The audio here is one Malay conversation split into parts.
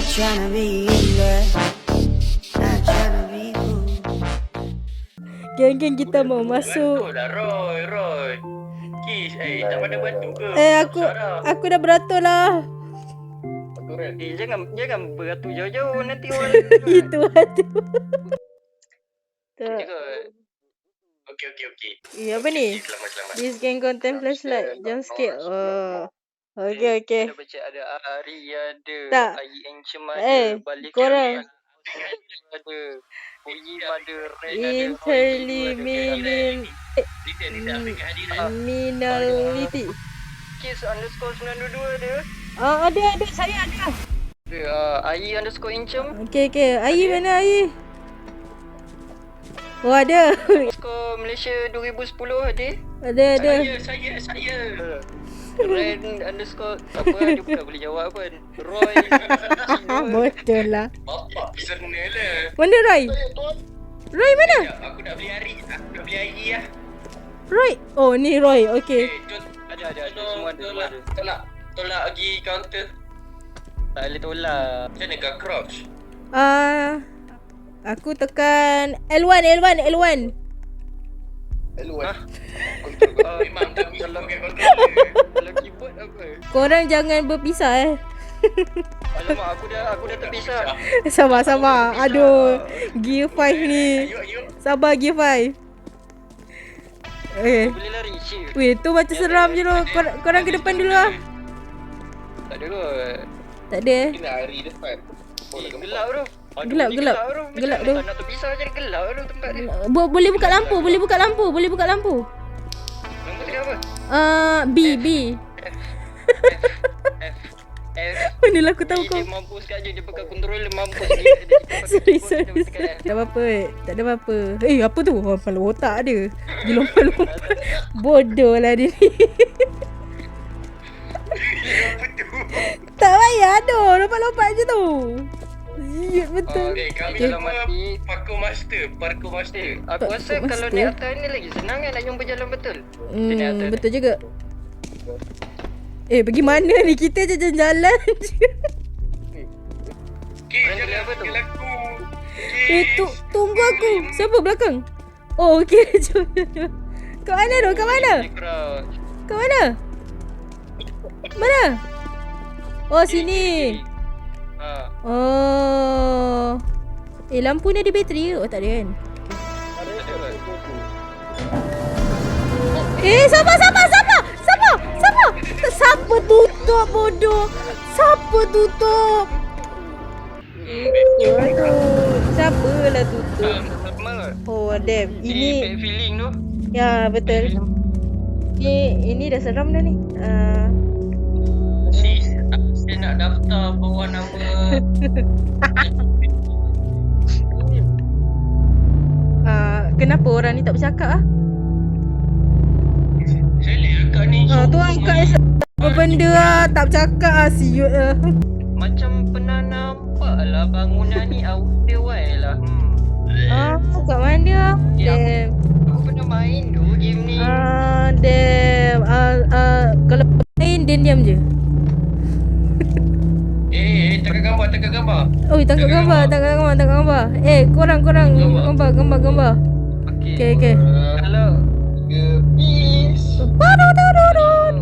Not tryna be in there, not tryna be cool. Geng-geng kita mau masuk. Beratur lah Roy. Kiss, tak pandai beratur ke? Aku dah beratur lah. Beratur kan? Jangan beratur jauh-jauh nanti orang. Itu hati. Okey. Apa ni? Selamat. This gang content flashlight. Jump scare. Okey. Ada baca ada Ari ada. Tak. Ayi Encem ada. Balik korang. ada. Oyi ada. Red ada. Interliminal. Minality. Kiss underscore 922 ada. Ada. Saya ada. Ayi underscore Encem. Okey. Ayi mana Ayi? Oh ada. Underscore Malaysia 2010 ada. Ada. Saya. Ren underscore apa dia bukan boleh jawab pun. Roy. Betul lah. Bapak personal lah. Mana Roy? Roy mana? Aku nak beli hari lah. Roy. Oh ni Roy. Okey. Ada semua ada. Tolak pergi counter. Tak boleh tolak. Macam mana kau crouch? Aku tekan L1. Memang tak bisa pakai controller. Kalau keyboard apa? Korang jangan berpisah Alamak aku dah terpisah. Sabar. Aduh. Gear 5 ni. Ayuh. Sabar Gear 5. Boleh lari chief. Weh tu macam seram je tu. Korang ke depan dulu lah. Tak ada kot. Tak ada Kita lari depan. Gelap tu. Gelap tu. Tak nak terpisah je gelap tu tempat dia. Boleh buka lampu. Lampu tadi apa? B. F. Manalah aku tahu kau. Dia mampu sekali je dia pakai controller mampu. Sorry. Tak ada apa-apa. Apa tu? Kepala otak ada. Dia lompat. Bodoh lah dia ni. Tak payah aduh. Lompat-lompat je tu. Siap betul. Kami semua parkour master. Aku rasa kalau naik atas ni lagi senang kan nak jumpa jalan betul. Betul juga. Pergi mana ni? Kita je jalan je. Jangan apa tu? Tunggu aku. Siapa belakang? Oh, okey. Jom. Kat mana tu? Kat mana? Mana? Oh, sini. Oh. Lampu ni ada bateri ke? Oh, tak ada kan? Sabar. Siapa tutup bodoh? Siapa tutup? Siapalah tutup? Oh, damn. Ini feeling tu. ya, betul. Ini dah seram dah ni. Saya nak daftar bawah nama. Kenapa orang ni tak bercakap ah? Saya lihat kat ni. Tu angkat apa benda ah, tak bercakap ah, siut ah. Macam pernah nampak lah bangunan ni awal lah. Kat mana? Damn. Aku pernah main tu game ni. Damn. Kalau main diam je. Tangkap gambar. Oh, tangkap gambar. Korang gambar. Okey. Kalau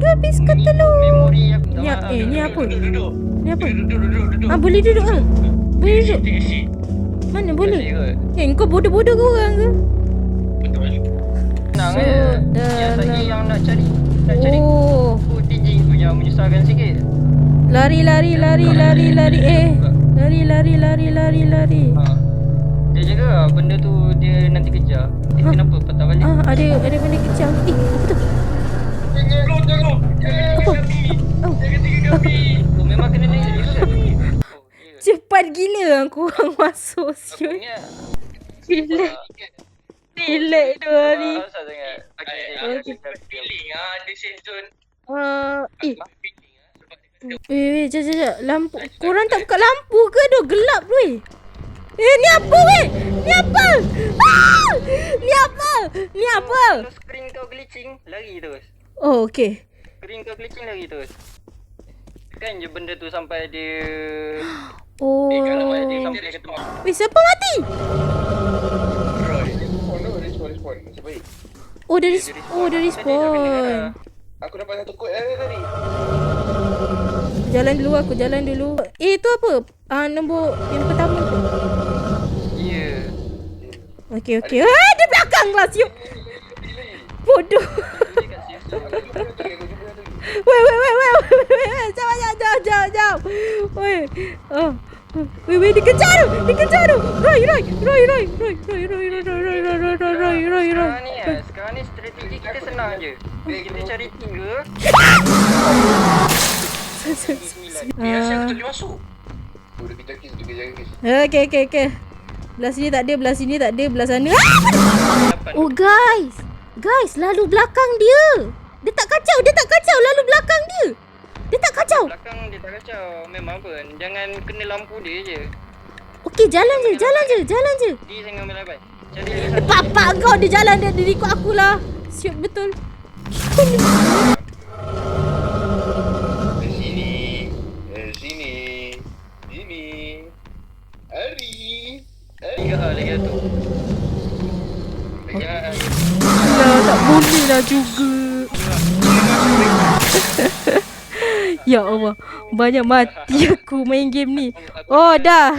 Habis ke telur. memori aku tak maaf. Ni apa? Duduk. Ni apa? Duduk. Boleh duduk ah. Boleh duduk. Take a seat. Mana boleh? Boleh kot. Kau bodoh-bodoh ke orang ke? Betul. Senang So, Yang saya yang nak cari Oh. TJ tu yang menyusahkan sikit. Lari. Lari. Dia jaga benda tu dia nanti kejar. Kenapa patah balik? Ada benda kecil. Apa tu? Tolong. Apa? Oh. Tu memang kena naik lift ke? Cepat gila korang masuk siul. Relax. Relax tu hari. Asal sangat. Feeling ada sense zone. Jap. Lampu. Korang tak buka lampu ke? Dah gelap weh. Ni apa weh? Ni apa? Ni apa? Kalau screen kau glitching, lari terus. Oh, okey. Screen kau glitching, lari terus. tekan je benda tu sampai dia Oh. kalau dia sampai dia ketemu. Weh, siapa mati? Roy, respon. Nasib baik. Oh, dari spawn. Aku dapat satu kod tadi. Aku jalan dulu. Itu apa? Nombor yang pertama tu. Ya. Okey. Di belakang lah siup. Bodoh. Weh. Jauh. Weh. Weh, dikejar tu. Roy. Sekarang ni strategi kita senang je. Kita cari 3. Biasa aku tak boleh masuk. Udah kita kiss juga jangan kiss. Okey. Belah sini tak ada, belah sana. Oh guys, lalu belakang dia. Dia tak kacau, lalu belakang dia. Dia tak kacau. Belakang dia tak kacau. Memang pun. Jangan kena lampu dia je. Okey, jalan je. Dia jangan melabat. Cari lagi satu. Bapak kau dia jalan dia ikut aku lah. Siap betul. Sini. Hari. Lagi satu. Tak boleh lah juga. Ya Allah, banyak mati aku main game ni. Oh dah.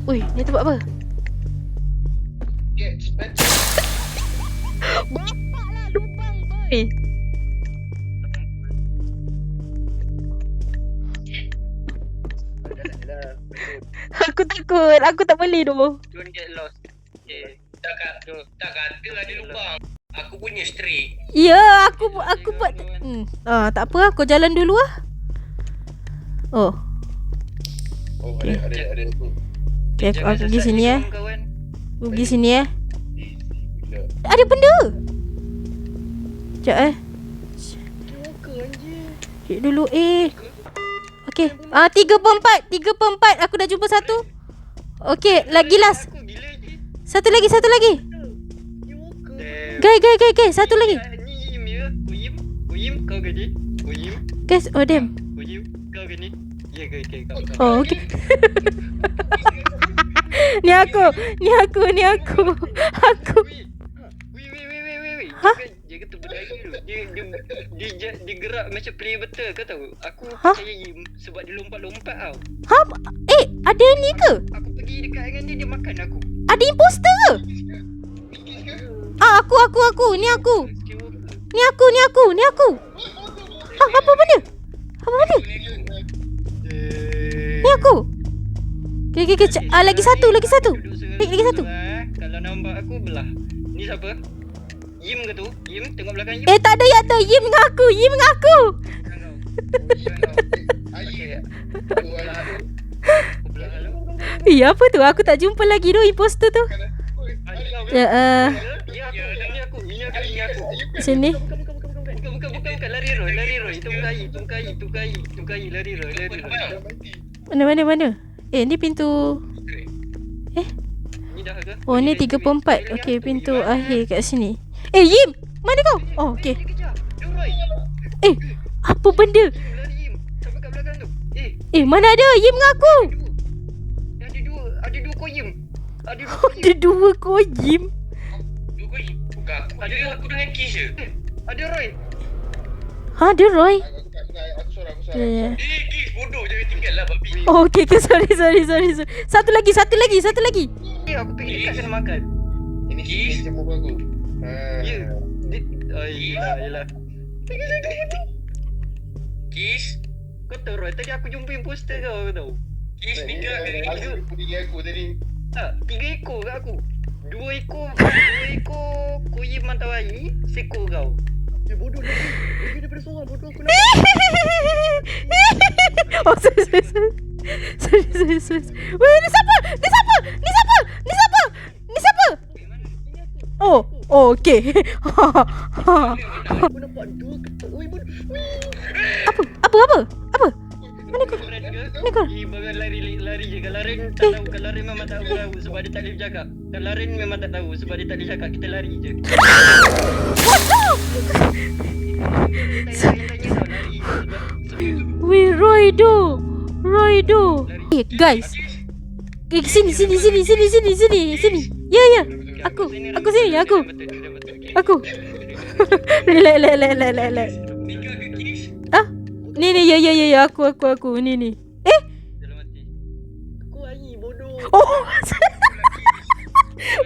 Ui, ni tempat apa? Get better. Bapak lah lubang boy. Aku tak boleh tu. Don't get lost. Okay. Tak kata ada lubang. Aku punya straight. Ya, aku buat. Tak apa, aku jalan dulu ah. Oh. Oh, ada tu. Okay, aku pergi sini Kawan. Aku pergi sini Gila. Ada benda. Sekejap Cik dulu Okey. 3/4. Aku dah jumpa satu. Okey, lagi last. Aku gila je. Satu lagi. Guys, satu lagi. Ni Yim ya. Yim kau ke ni? Yim. Guys, oh damn. Yim kau ke ni? Ya ke kau. Oh, okey. Ni aku. Wait. Ha? Dia kata berdaya dulu. Dia gerak macam player betul kau tahu. Aku Ha? percaya Yim sebab dia lompat-lompat tau. Ada ni ke? Aku pergi dekat dengan dia makan aku. Ada imposter ke? Aku. Ni aku. Apa benda? Ni aku. Okay. Lagi satu. Lagi satu. Kalau nampak aku belah. Ni siapa? Yim ke tu? Yim tengok belakang Yim. Tak ada. Yim dengan aku. Okay. Aku belah lalu. Apa tu? Aku tak jumpa lagi tu imposter tu. Ini aku. Sini. Bukan. Lari Roy. Tungkai. Lari Roy. Mana? Ni pintu. Ni dah ke? Oh, ni 3/4. Okey, pintu akhir kat sini. Yim! Mana kau? Oh, okey. Dia kejar. Dia Roy. Apa benda? Lari Yim. Sampai kat belakang tu. Mana ada Yim dengan aku? Ada dua ko Yim. Ada dua kau Yim. Dua ko Yim. Bukan. Ada aku dengan Kish je. Ada Roy. Ada Roy. Aku sorang. Ya. Kish bodoh jangan tinggal lah babi. Oh, okey. Sorry. Satu lagi. Aku pergi dekat sana makan. Ini Kiss macam muka aku. Ya. Yelah. Kish. Kau tahu Roy, tadi aku jumpa imposter kau tahu. Kish ni ke? Aku pergi aku tadi. Tak, 3 ekor kat aku. 2 ekor koyi mantau air, sekor kau. Bodoh ni. Dia daripada seorang bodoh aku nak. Oh, sorry. Weh, ni siapa? Oh, okey. Aku nampak 2 ketuk. Oi, bodoh. Apa? Mana kau? Bagai lari je. Kalau Rin memang tak tahu sebab dia tak boleh bercakap. Kalau Rin memang tak tahu sebab dia tak boleh cakap. Kita lari je. Bodoh! Tanya tau lari. Weh, Roy do. Eh, guys. Sini. Ya. Aku sini. Aku. Lek. Nikah ke Kis? Ah, ni ya aku ni. Dalam hati. Aku air bodoh. Oh.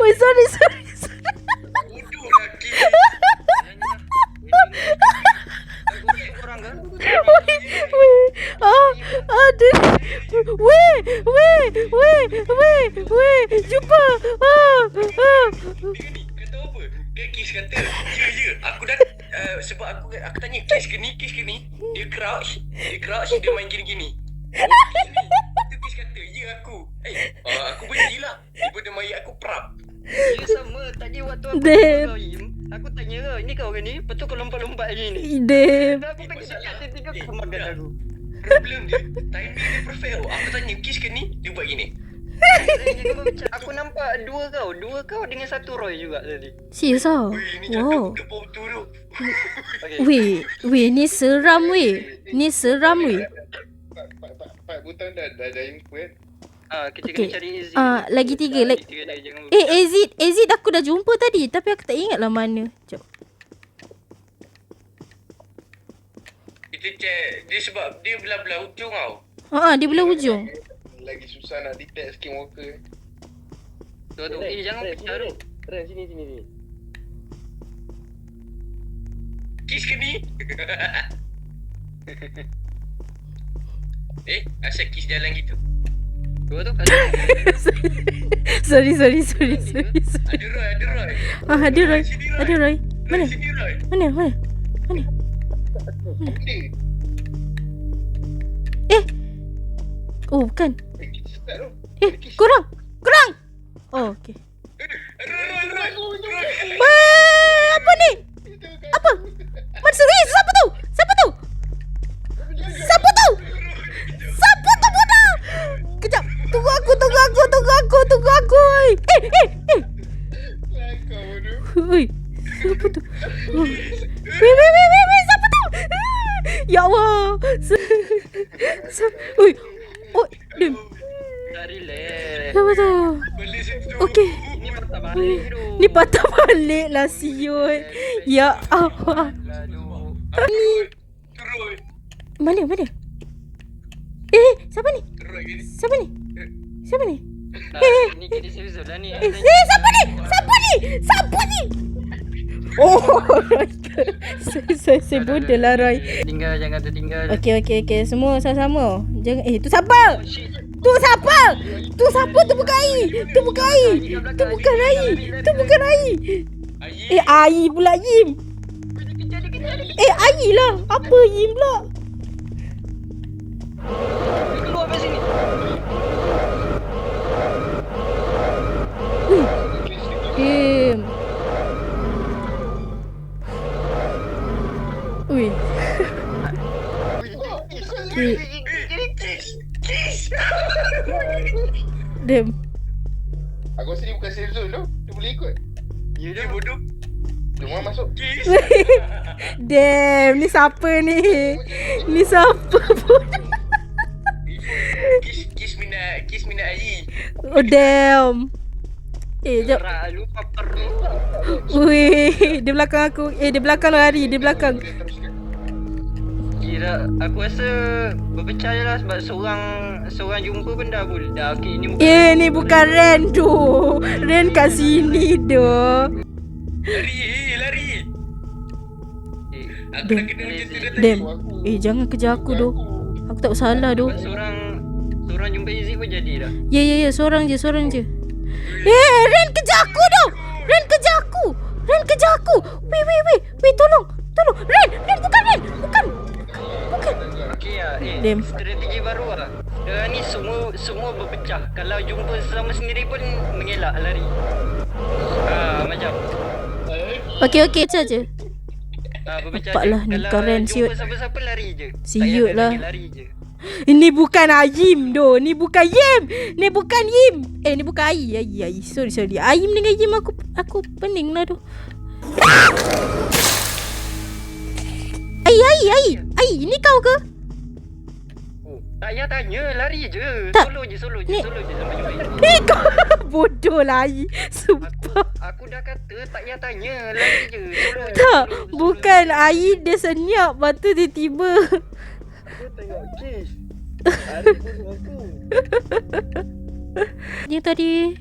Wait, sorry. Bodoh lah Kis. Orang kan? Weh. Aduh. Weh. Jumpa. Dia ni kata apa? Dia Kis kata, ya. Aku dah sebab aku tanya Kis ke ni? Dia crouch, dia main gini-gini. Oh, Kis ni. Tu Kis kata, ya aku. Aku berhentilah. Tiba-tiba mayat aku prap. Ya sama. Tadi waktu aku Damn. kau Im, aku tanya kau, ni kau ke ni? Lepas tu kau lompat-lompat je ni. Damn. Aku pergi dekat tiga kau makan aku. Problem dia, timing dia perfect tau. Aku tanya Kis ke ni? Dia buat gini. Aku nampak dua kau dengan satu Roy juga tadi. Serius ah? Weh, ni Wow. cakap betul tu. Weh, ni seram weh. Pak butang dah info kan. Kita Okay. kena cari Izzy. Lagi tiga. Tiga dah, jangan Azid aku dah jumpa tadi. Tapi aku tak ingat lah mana. Sekejap. kita check. Dia sebab dia belah-belah ujung tau. Dia belah ujung. Lagi susah nak detect skinwalker. Tu, jangan pecah tu. Ren, sini. Kis ke ni? Asal Kis jalan gitu? Dua tu kali. Sorry. Ada Roy. Ada Roy. Mana? Sini Roy. Mana? Dia. Oh, bukan. Kita start tu. Kurang. Oh, okey. Roy. Apa ni? Apa? Mana serius? Siapa tu? Bodoh? Kejap. Tunggu aku. Eh. Kau bodoh. Oi. Siapa tu? Oh. Wait, siapa tu? Ya Allah. Oi. Oh, diam. Tak relax. Siapa tu? Balik situ. Okey. Ini patah balik tu. Ni patah balik lah siut. Ya Allah. Aduh. Roy. Mana? Siapa ni? Roy gini. Siapa ni? Ni kena serius lah ni. Siapa ni? Oh, Roy. Saya bodoh lah Roy. Tinggal, jangan tertinggal. Okey. Semua sama-sama. Jangan tu siapa? Tu bukan air. Tu bukan air. Air pula Yim. Air lah. Apa Yim pula? Keluar dari sini. Yim. Ui. Kis. Dem. Aku rasa ni bukan safe zone tu. Dia boleh ikut. Ya dah bodoh. Jom orang masuk. Kis. Dem, ni siapa ni? Ni siapa pun? Kis minat air. Oh damn. Jap. Lupa perlu. Ui, di belakang aku. Di belakang lari, di belakang. Kira aku rasa berpecah je lah sebab seorang jumpa pun dah boleh. Dah okey ni bukan. Ni bukan Ren tu. Ren kat sini tu. Lari. Aku Dem. dah kena macam tu dah tadi. Dem. Jangan kejar aku tu. Aku tak bersalah tu. Seorang jumpa Izzy pun jadi dah. Ya, seorang je. Ren kejar aku tu. Ren kejar aku. Wait, tolong. Ren, bukan. Okey lah. Dem. Strategi baru lah. Dia ni semua berpecah. Kalau jumpa sesama sendiri pun mengelak lari. Macam. Okey, saja. Berpecah Nampaklah je. ni Kalau keren, jumpa siut. siapa-siapa lari je. Siut Tak payah lah. lari je. Ini bukan Ayim doh. Ni bukan Yim. Ni bukan Ai. Sorry. Ayim dengan Yim aku pening lah tu. Ai, ini kau ke? Tak payah tanya, lari je. Tak. Solo je sampai jumpa. Kau bodoh lah Ai. Sumpah. Aku dah kata tak payah tanya, lari je. Solo je. Tak, bukan Ai dia senyap, lepas tu tiba-tiba. Aku tengok kes. Hari bunuh aku. Dia tadi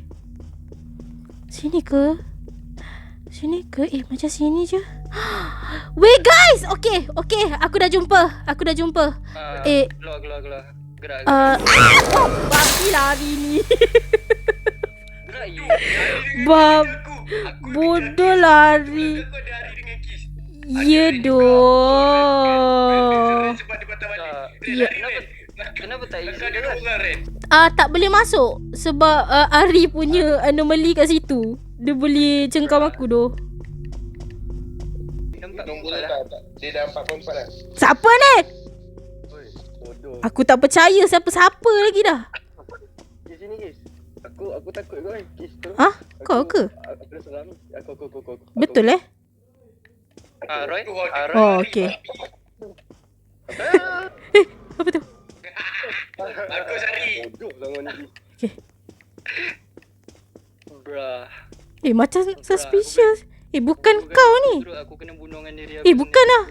sini ke? Sini ke? Macam sini je. Wait guys, okay, aku dah jumpa. Keluar. Gerak. Oh, babi lari ni. Gerak you. Bab bodoh lari. Aku ada hari dengan kes. Ya doh. Sebab dia patah balik. Ya. Kenapa tak isi dia kan? Tak boleh masuk sebab Ari punya anomaly kat situ. Dia boleh cengkam aku doh. Nampak Tunggu lah. tak. Dia dah 4.4 dah. Siapa ni? Bodoh. Aku tak percaya siapa-siapa lagi dah. Di sini guys. Aku takut kau kes tu. Hah? Kau ke? Aku dah salam. Aku. Betul Roy. Oh, okey. Apa tu? Aku Sari. Bodoh sangat ni. Okey. Bruh. Macam suspicious. Bukan kau ni. Terus aku kena bunuh dengan diri aku. Bukan lah.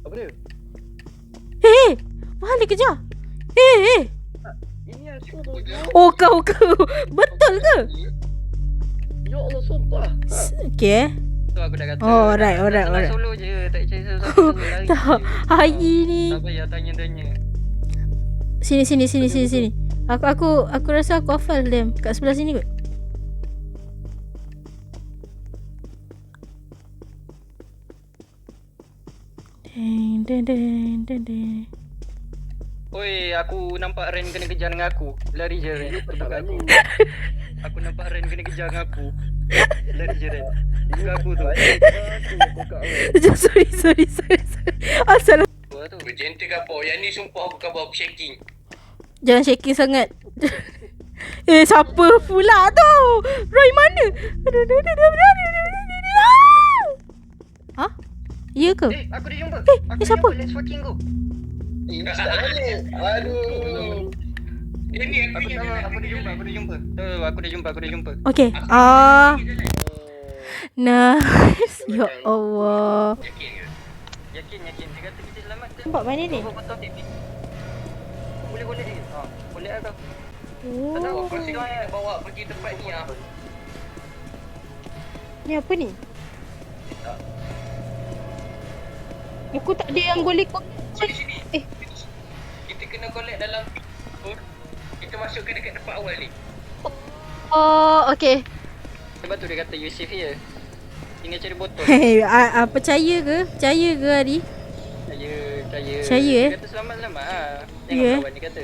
Apa dia? Balik kejar. Ini aku tu. Oh, kau. Betul ke? Ya Allah, sumpah. Okey. Tu aku dah kata. Oh, alright. Solo je, tak cari solo. Tak, Hai ni. Tak payah tanya-tanya. Sini. Aku rasa aku hafal them kat sebelah sini kot. Deng. Oi, aku nampak Ren kena kejar dengan aku. Lari je Ren. Aku. Aku nampak Ren kena kejar dengan aku. Lari je Ren. Itu aku tu. Sorry. Asal Apa tu? Berjenta ke apa? Yang ni sumpah aku akan bawa aku shaking. jangan shaking sangat. Siapa pula tu? Roy mana? Hah? Ya ke? Aku dah jumpa. siapa? Let's fucking go. Tak balik. Aduh. Ini aku dah jumpa. Aku dah jumpa. Okay. Nice. Ya Allah. Yakin. Dia kata kita selamat. Nampak mana ni? Betul ni. Boleh dia. Boleh lah kau. Oh. Tak tahu aku rasa kau nak bawa pergi tempat ni lah. Ni apa ni? Aku tak ada yang boleh Di sini. Kita kena collect dalam kita masukkan dekat tempat awal ni. Oh, okay. Sebab tu dia kata you safe here. Tinggal cari botol. Percaya ke Ari? Percaya. Percaya, Dia kata selamat-selamat lah. Ya. Tengok kawan dia kata.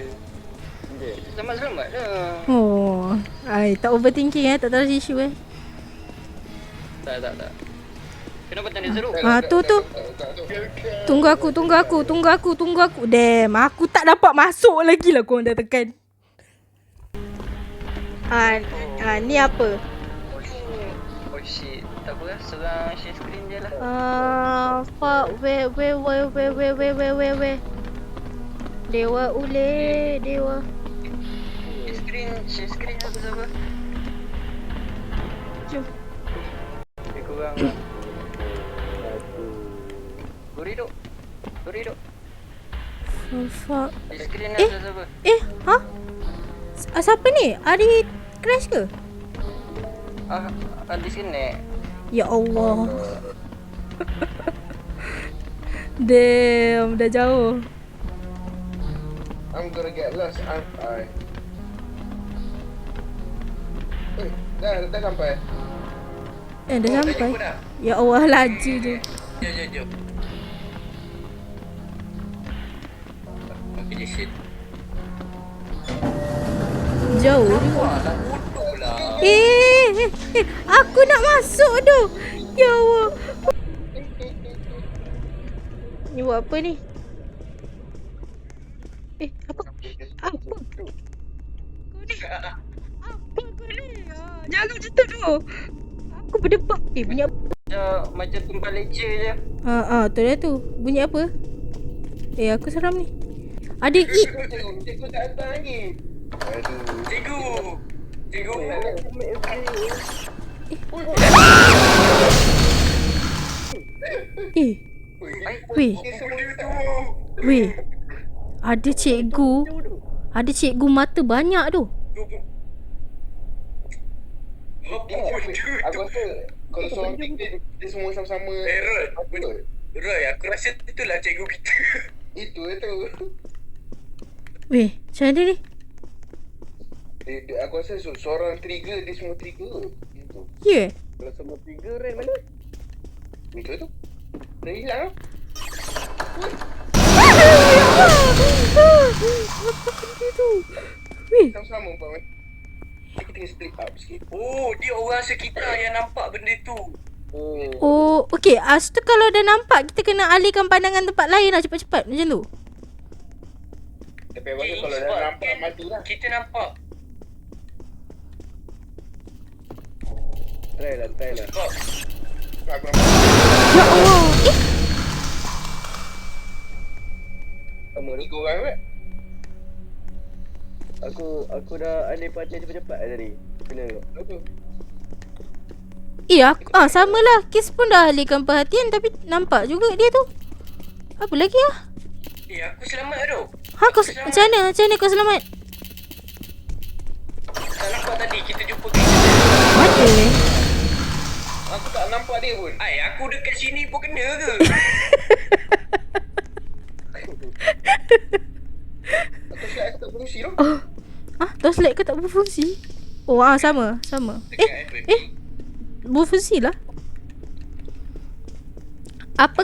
Selamat-selamat lah. Oh, tak overthinking tak terlalu isu Tak. Kenapa tak ada seru? Tu. Tunggu aku. Damn, aku tak dapat masuk lagi lah korang dah tekan. Ni apa? Oh shit. Tak apa lah. Serang share screen je lah. Fuck, where. Dewa ule, dewa. Share screen apa? Jom. Lebih kurang lah. Dori duk. Oh, fuck. Share screen lah apa? Hah? Siapa ni? Ari crash ke? Disconnect. Ya Allah. Damn, dah jauh. I'm gonna get lost, aren't I? Dah sampai. Dah sampai. Ya Allah, laju je. Jom. Okay, shit. Jauh. Aku nak masuk tu. Ya Allah. Ni buat apa ni? Apa? Apa kau ni? Apa kau ni? Jangan macam tu. Aku berdepak. Punya Macam tumpah leceh je. Tu dah tu. Bunyi apa? Aku seram ni. Ada Cikgu tak datang lagi. Aduh. Cikgu. Weh. Weh. Ada cikgu mata banyak tu. Aku rasa kalau seorang tiga dia semua sama-sama. Roy, aku rasa itulah cikgu kita. Itu. Weh, macam mana ni? Aku rasa seorang trigger dia semua trigger. Itu. Ya? Kalau semua trigger Ren mana? Itu tu. Dah hilang. Apa benda tu? Weh. Sama-sama Pak Man. Kita kena split up sikit. Oh, dia orang sekitar yang nampak benda tu. Oh, okey. Tu kalau dah nampak, kita kena alihkan pandangan tempat lain lah cepat-cepat. Macam tu. Tapi aku rasa kalau dah Sebab nampak kan matilah. kita nampak. Try lah. Sebab Aku nampak. Ya Allah. Sama 3 orang kan? Aku dah alih panjang cepat-cepat tadi. Kena tengok. Betul. Aku samalah. Kes pun dah alihkan perhatian tapi nampak juga dia tu. Apa lagi lah? aku selamat tu. Macam mana kau selamat? Tak nampak tadi kita jumpa Mana? Aku tak nampak dia pun. aku dekat sini pun kena ke? Aku tak berfungsi tau. Torchlight kau tak berfungsi? Oh, sama. Berfungsi lah. Apa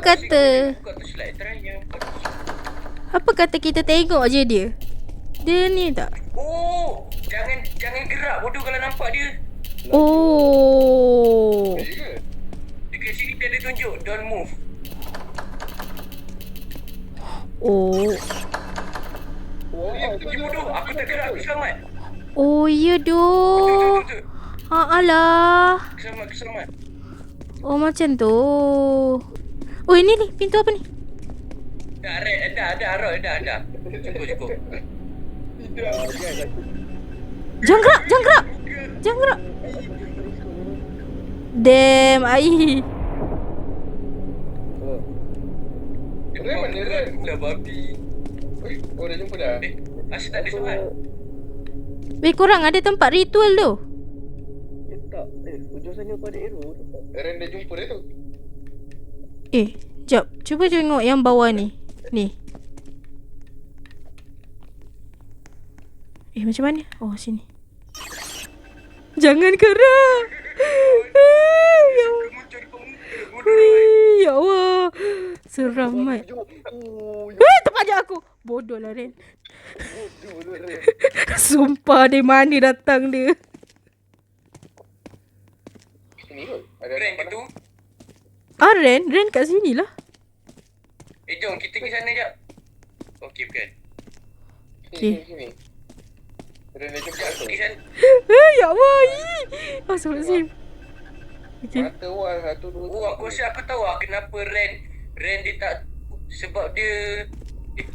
kata kita tengok je dia? Dia ni tak? Oh, jangan gerak bodoh kalau nampak dia. Oh. Ya ke? Dekat sini dia ada tunjuk don't move. Oh. Dia bodoh, aku tak gerak, aku selamat. Oh, ya doh. Betul. Alah. Aku selamat. Oh, macam tu. Oh, ini ni pintu apa ni? Dah. Cukup. Jangan gerak. Damn, Ai. Ren mana Ren? Lah babi. Oh dah jumpa dah. Asyik tak ada soal. Weh, korang ada tempat ritual tu? Ya tak. Ujung sana kau ada arrow. Ren dah jumpa dia tu. Jap. Cuba tengok yang bawah ni. Ni. Macam mana? Oh, sini. Jangan gerak. Ya Allah. Seram mat. Terpajak aku. Bodoh lah Ren. Sumpah dari mana datang dia. Sini kot. Ada Ren ke tu? Ren kat sini lah. Jom kita pergi sana jap. Okey, bukan. Sini. Ren dah jumpa tu. Pergi sana. Ya Allah. Astagfirullahaladzim. Okay. Mata wall 1, 2, 3. Oh, aku rasa aku tahu kenapa Ren dia tak, sebab dia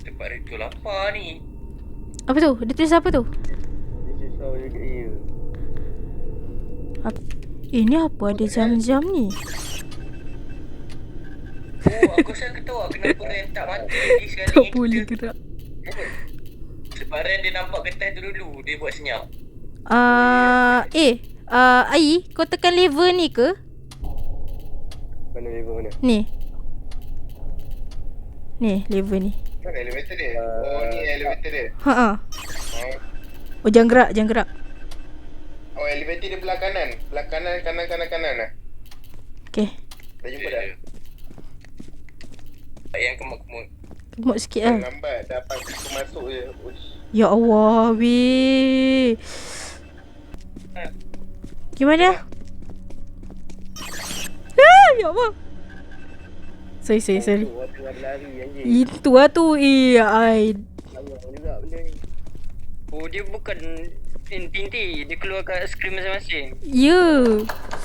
tempat ritual apa ni? Apa tu? Dia tulis apa tu? This is how you get here. Ni apa ada jam-jam ni? Oh, aku rasa aku tahu kenapa Ren tak mati lagi sekali. Tak boleh gerak. Sebab Ren dia nampak kertas tu dulu, dia buat senyap. Ai, kau tekan lever ni ke? Mana level mana? Ni, lever ni. Mana elevator dia? Oh ni elevator dia. Oh, jangan gerak. Oh elevator dia belah kanan. Belah kanan lah. Okay. Dah jumpa dah. Yang kemuk-kemuk. Gemuk sikit lah. Lambat dapat pintu masuk je. Uish. Ya Allah, weh. Gimana? Ya Allah. Sorry. Waktu ada lari anjing. Itu lah tu. Ai. Sayang juga benda ni. Oh, dia bukan inti, dia keluar kat skrin masing-masing. Ya.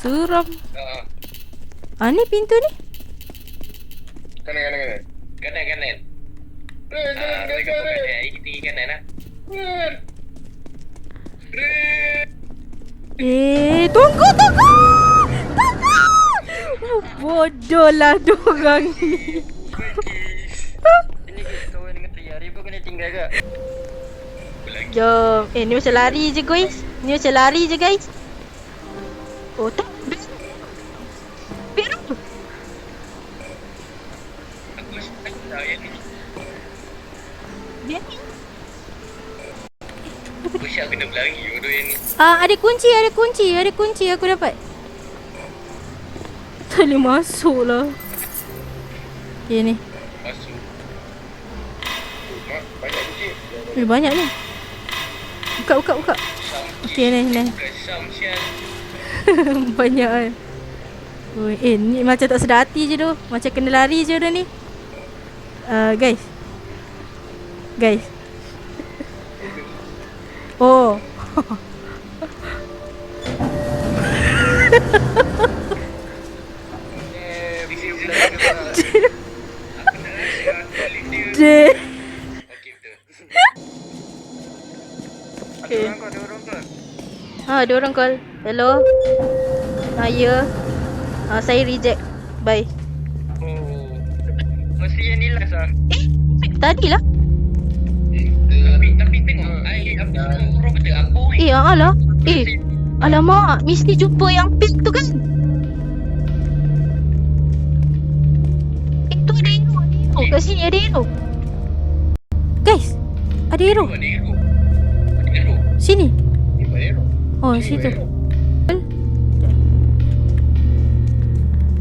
Seram. Ni pintu ni. Kanan. Kanan. Jangan Mereka kanan. kanan. Ini tinggi kanan lah. Tunggu. Bodoh lah dorang ni. Ini kita kawan dengan Tiari pun kena tinggal ke? Jom. Ni macam lari je guys. Oh tak. Biru. Aku tak tahu yang ni. Biru. Aku siap kena berlari bodoh yang ni. Ada kunci aku dapat. Tak boleh masuk lah. Okay ni. Masuk. Mak, banyak kunci. Banyak ni. Buka. Okay ni. Bukan Sam sial. Banyak kan. Ni macam tak sedar hati je tu. Macam kena lari je dah ni. Guys. Oh. Dia. Okey betul. Okay. Ada orang kau. Ada orang call. Hello. Ya. Saya reject. Bye. Oh. Mesti yang ni last lah. Tadi lah. Tapi tengok ai apa orang kata aku Alah. Alamak, mesti jumpa yang pink tu kan? Tu ada hero. Kat sini ada hero. Guys, ada hero. ada hero. Sini. Ni bayar. Oh, situ.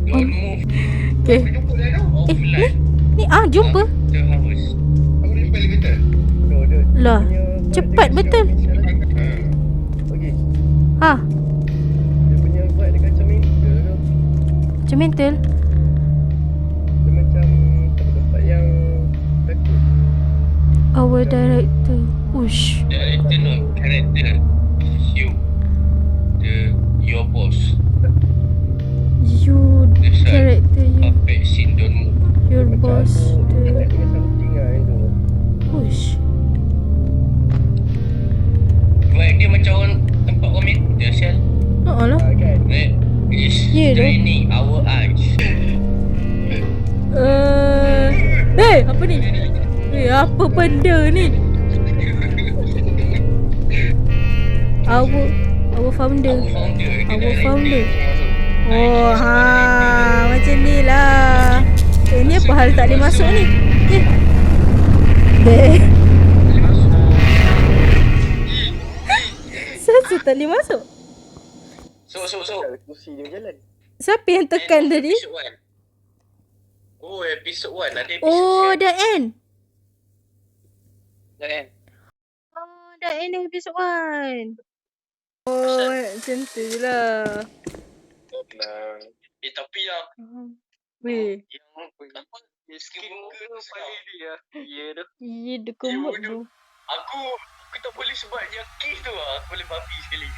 Don't move. Okay. Jumpa dah tu. Offline. Ni jumpa. The house. Aku dah jumpa elevator. Lah, cepat betul. Okey. Dia punya vibe dia macam mental tu. macam mental. Dia macam tempat yang takut. Our director. Ush. Director no character. You. Your boss. You That's right. character you. Puppet scene don't move. Your boss. Dia The dengan something lah itu. ush. Vibe dia macam orang tempat orang mental sial. Lah. Kan? Right? Is Ya, tu. draining our eyes. Apa ni? Apa benda ni? Our founder. Our founder. Oh, macam ni lah. Ni apa hal tak boleh masuk ni? Saya tak boleh masuk. So. Kursi dia jalan. Siapa yang tekan tadi? Episode 1. Oh, episode 1. Ada episode Oh, dah end. dah kan? Oh, dah end episode 1. Oh, macam tu je lah. Tapi yang Weh. apa? Skin muka paling dia. Ya tu. Iya, dia kemut tu. Aku tak boleh sebab yang kiss tu lah. Aku boleh babi sekali.